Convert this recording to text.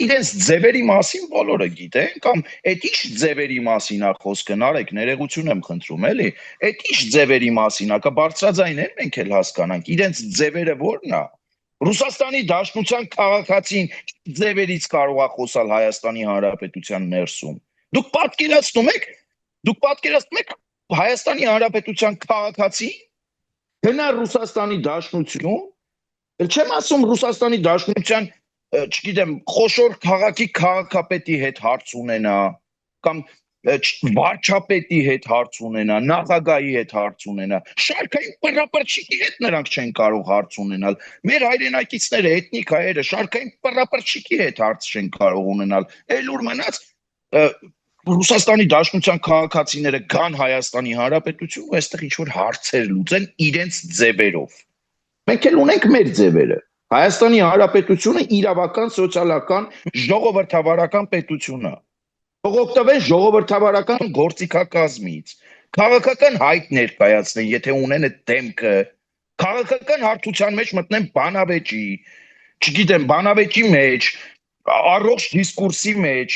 իրենց ձևերի մասին բոլորը գիտեն, կամ այդ ինչ ձևերի մասին է խոսքը, Նարեկ, ներողություն եմ խնդրում, էլի, այդ ինչ ձևերի մասին է, կբարձրաձայնել մենք էլ հասկանանք, իրենց ձևերը ո՞րն է։ Ռուսաստանի Դաշնության քաղաքացին ձևերից կարող է խոսալ Հայաստանի Հանրապետության ներսում։ Դուք պատկերացնում եք Հայաստանի Հանրապետության քաղաքացի գնա Ռուսաստանի Դաշնություն, չեմ ասում Ռուսաստանի Դաշնության, չգիտեմ, խոշոր քաղաքի քաղաքապետի հետ հարց ունենա, կամ վարչապետի հետ հարց ունենա, նախագահի հետ հարց ունենա, շարքային պռապռչիկի հետ նրանք չեն կարող հարց ունենալ։ Մեր հայրենակիցները, էթնիկ հայերը շարքային պռապռչիկի հետ հարց չեն կարող ունենալ։ Էլ ուր մնաց Ռուսաստանի Դաշնության քաղաքացիները գան Հայաստանի Հանրապետություն ու այստեղ ինչ-որ հարցեր լուծեն իրենց ձևերով։ Մենք էլ ունենք մեր ձևերը։ Հայաստանի Հանրապետությունը իրավական, սոցիալական, ժողովրդավարական պետություն է։ Թող օգտվեն ժողովրդավարական գործիքակազմից, քաղաքական հայտ ներկայացնեն, եթե ունեն այդ դեմքը, քաղաքական հարթության մեջ մտնեն բանավեճի, չգիտեմ, բանավեճի մեջ, առողջ դիսկուրսի մեջ,